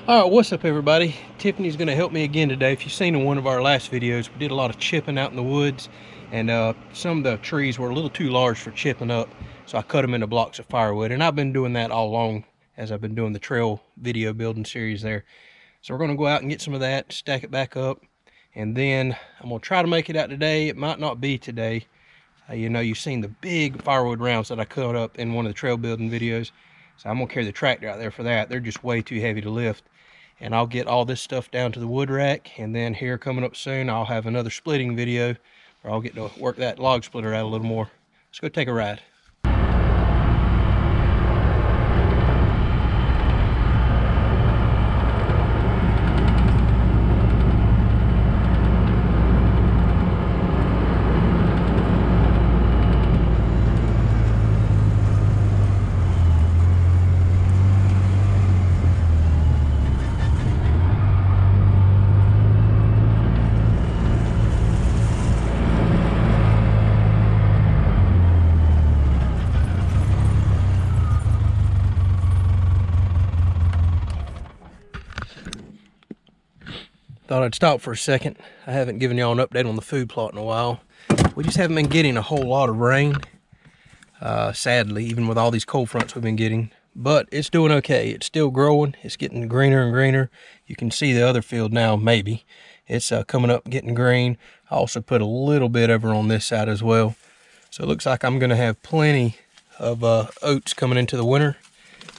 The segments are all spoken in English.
All right, what's up everybody? Tiffany's gonna help me again today. If you've seen in one of our last videos, we did a lot of chipping out in the woods, and some of the trees were a little too large for chipping up, so I cut them into blocks of firewood. And I've been doing that all along as I've been doing the trail video building series there. So we're gonna go out and get some of that, stack it back up, and then I'm gonna try to make it out today. It might not be today. You know, you've seen the big firewood rounds that I cut up in one of the trail building videos. So I'm gonna carry the tractor out there for that. They're just way too heavy to lift. And I'll get all this stuff down to the wood rack, and then here coming up soon I'll have another splitting video where I'll get to work that log splitter out a little more. Let's go take a ride. Thought I'd stop for a second. I haven't given y'all an update on the food plot in a while. We just haven't been getting a whole lot of rain, sadly, even with all these cold fronts we've been getting. But it's doing okay. It's still growing. It's getting greener and greener. You can see the other field now, maybe. It's coming up, getting green. I also put a little bit over on this side as well. So it looks like I'm gonna have plenty of oats coming into the winter.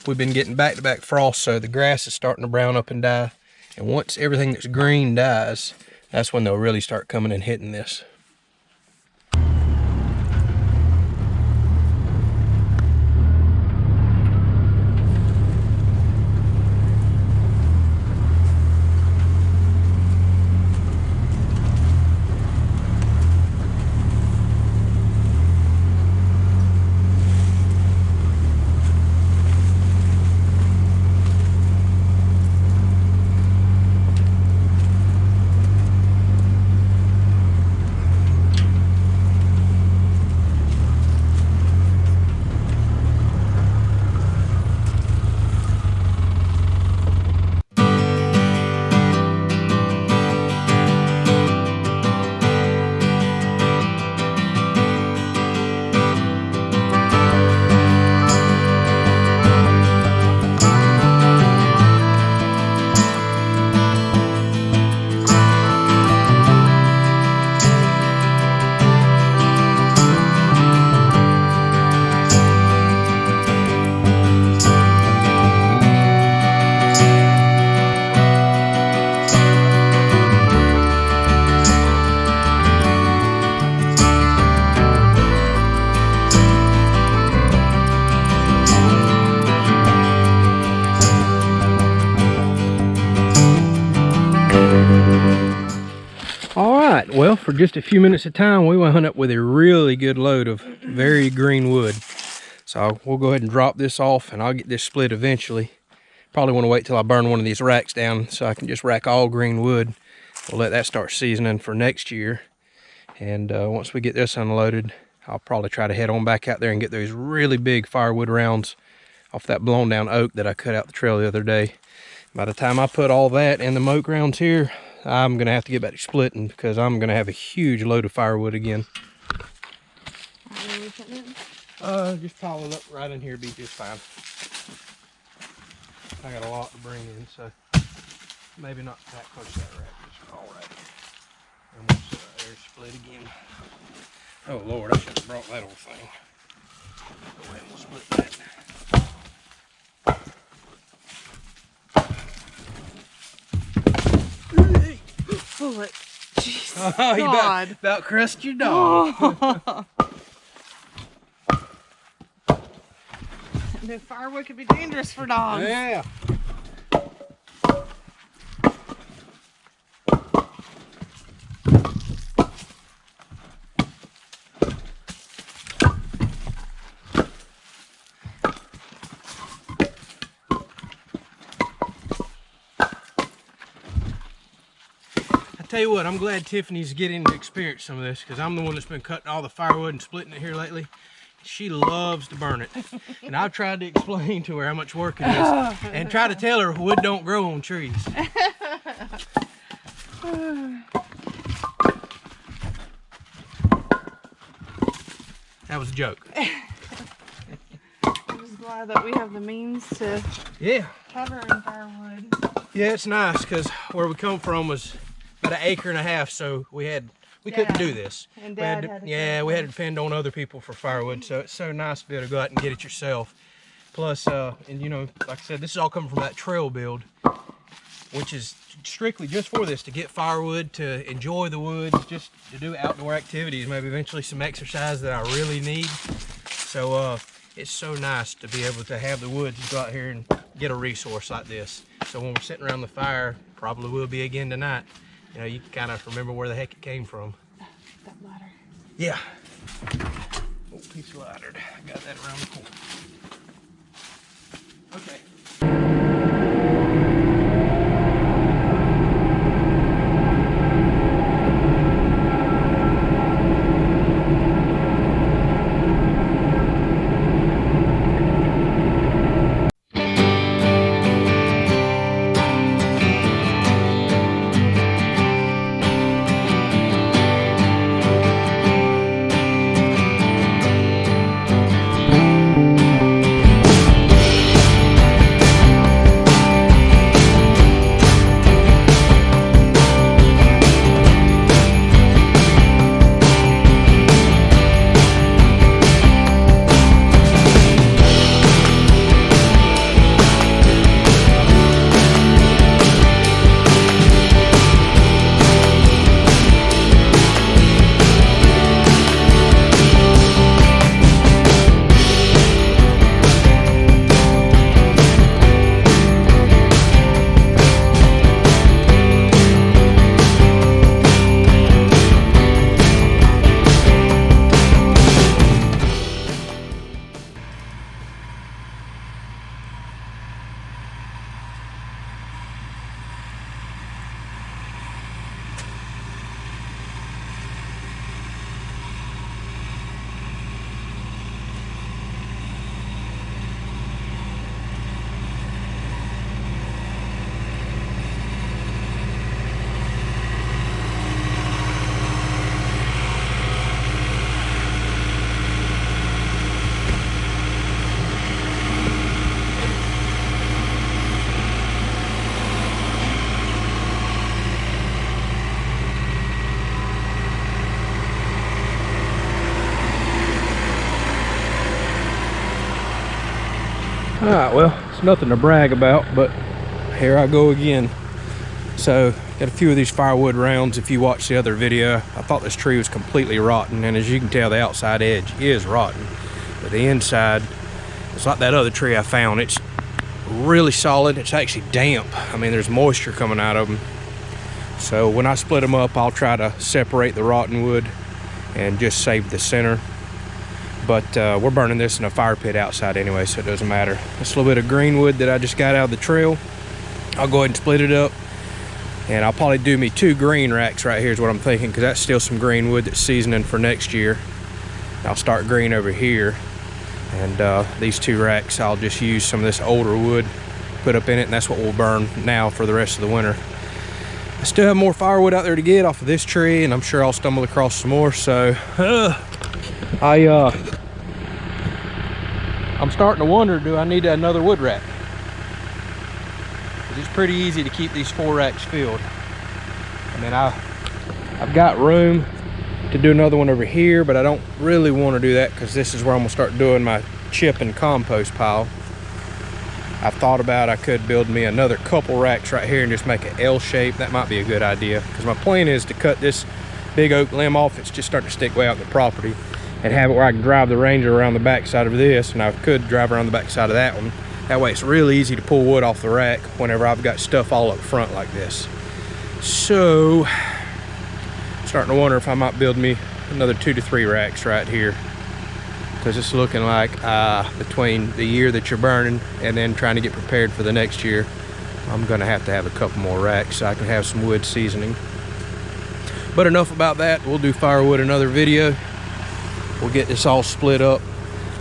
We've been getting back-to-back frost, so the grass is starting to brown up and die. And once everything that's green dies, that's when they'll really start coming and hitting this. Alright, well, for just a few minutes of time, we wound up with a really good load of very green wood. So we'll go ahead and drop this off, and I'll get this split eventually. Probably want to wait till I burn one of these racks down so I can just rack all green wood. We'll let that start seasoning for next year. And once we get this unloaded, I'll probably try to head on back out there and get those really big firewood rounds off that blown down oak that I cut out the trail the other day. By the time I put all that and the oak rounds here, I'm gonna have to get back to splitting because I'm gonna have a huge load of firewood again. Just pile it up right in here, be just fine. I got a lot to bring in, so maybe not that close to that rack, just all right. And we'll sit right there, split again. Oh Lord, I should have brought that old thing. Go ahead and split that. Bullet. Jesus, oh, you about crushed your dog. Oh. The firewood could be dangerous for dogs. Yeah. Tell you what, I'm glad Tiffany's getting to experience some of this because I'm the one that's been cutting all the firewood and splitting it here lately. She loves to burn it. And I've tried to explain to her how much work it is and try to tell her wood don't grow on trees. That was a joke. I'm just glad that we have the means to cover in firewood. Yeah, it's nice because where we come from was about 1.5 acres, so we couldn't do this. And Dad we had to depend on other people for firewood, so it's so nice to be able to go out and get it yourself. Plus, and you know, like I said, this is all coming from that trail build, which is strictly just for this, to get firewood, to enjoy the woods, just to do outdoor activities, maybe eventually some exercise that I really need. So it's so nice to be able to have the woods to go out here and get a resource like this. So when we're sitting around the fire, probably will be again tonight, you know, you can kind of remember where the heck it came from. That ladder. Yeah. Oh, piece of ladder. I got that around the corner. Okay. All right, well, it's nothing to brag about, but here I go again. So, got a few of these firewood rounds. If you watched the other video, I thought this tree was completely rotten, and as you can tell, the outside edge is rotten, but the inside, it's like that other tree I found. It's really solid. It's actually damp. I mean, there's moisture coming out of them. So when I split them up, I'll try to separate the rotten wood and just save the center. But we're burning this in a fire pit outside anyway, so it doesn't matter. This little bit of green wood that I just got out of the trail, I'll go ahead and split it up. And I'll probably do me 2 green racks right here is what I'm thinking, because that's still some green wood that's seasoning for next year. I'll start green over here. And these 2 racks, I'll just use some of this older wood, put up in it, and that's what we'll burn now for the rest of the winter. I still have more firewood out there to get off of this tree, and I'm sure I'll stumble across some more, so I'm starting to wonder, do I need another wood rack? It's pretty easy to keep these 4 racks filled. I mean, I've got room to do another one over here, but I don't really want to do that because this is where I'm gonna start doing my chip and compost pile. I've thought about I could build me another couple racks right here and just make an L shape. That might be a good idea, because my plan is to cut this big oak limb off. It's just starting to stick way out in the property, and have it where I can drive the Ranger around the back side of this, and I could drive around the back side of that one. That way it's really easy to pull wood off the rack whenever I've got stuff all up front like this. So I'm starting to wonder if I might build me another 2 to 3 racks right here, because it's looking like between the year that you're burning and then trying to get prepared for the next year, I'm gonna have to have a couple more racks so I can have some wood seasoning. But enough about that. We'll do firewood another video. We'll get this all split up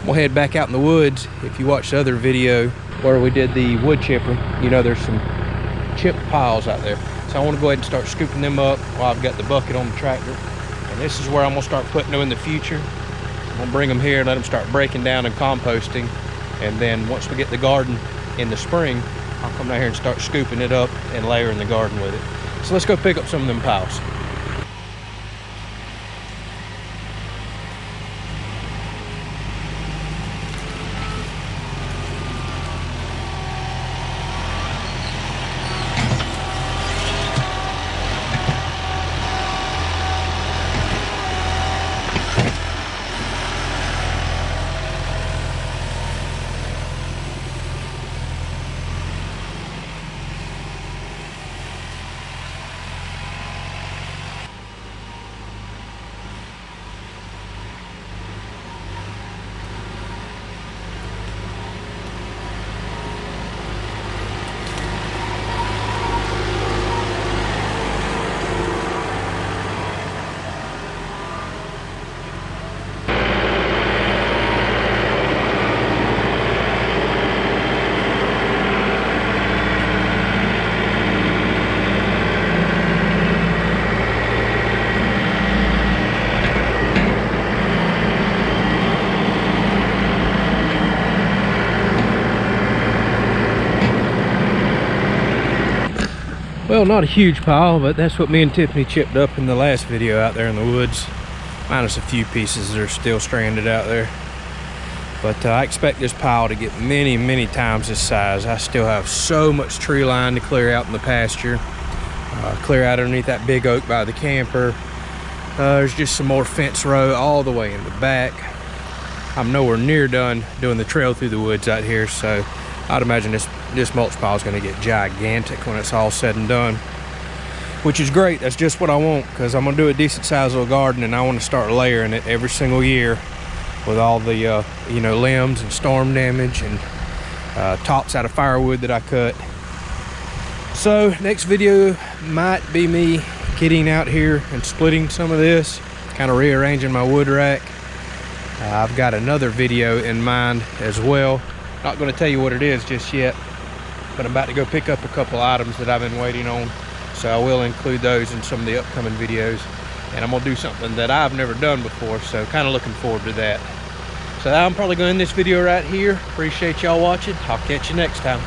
we'll head back out in the woods. If you watched the other video where we did the wood chipping, you know there's some chip piles out there. So I want to go ahead and start scooping them up while I've got the bucket on the tractor. And this is where I'm gonna start putting them in the future. I'm gonna bring them here and let them start breaking down and composting. And then once we get the garden in the spring, I'll come down here and start scooping it up and layering the garden with it. So let's go pick up some of them piles. Well, not a huge pile, but that's what me and Tiffany chipped up in the last video out there in the woods. Minus a few pieces that are still stranded out there. But I expect this pile to get many, many times this size. I still have so much tree line to clear out in the pasture. Clear out underneath that big oak by the camper. There's just some more fence row all the way in the back. I'm nowhere near done doing the trail through the woods out here, so I'd imagine this mulch pile is going to get gigantic when it's all said and done, which is great. That's just what I want, because I'm going to do a decent sized little garden and I want to start layering it every single year with all the you know, limbs and storm damage and tops out of firewood that I cut. So next video might be me getting out here and splitting some of this, kind of rearranging my wood rack. I've got another video in mind as well. Not going to tell you what it is just yet, but I'm about to go pick up a couple items that I've been waiting on, so I will include those in some of the upcoming videos. And I'm going to do something that I've never done before, so kind of looking forward to that. So I'm probably going to end this video right here. Appreciate y'all watching. I'll catch you next time.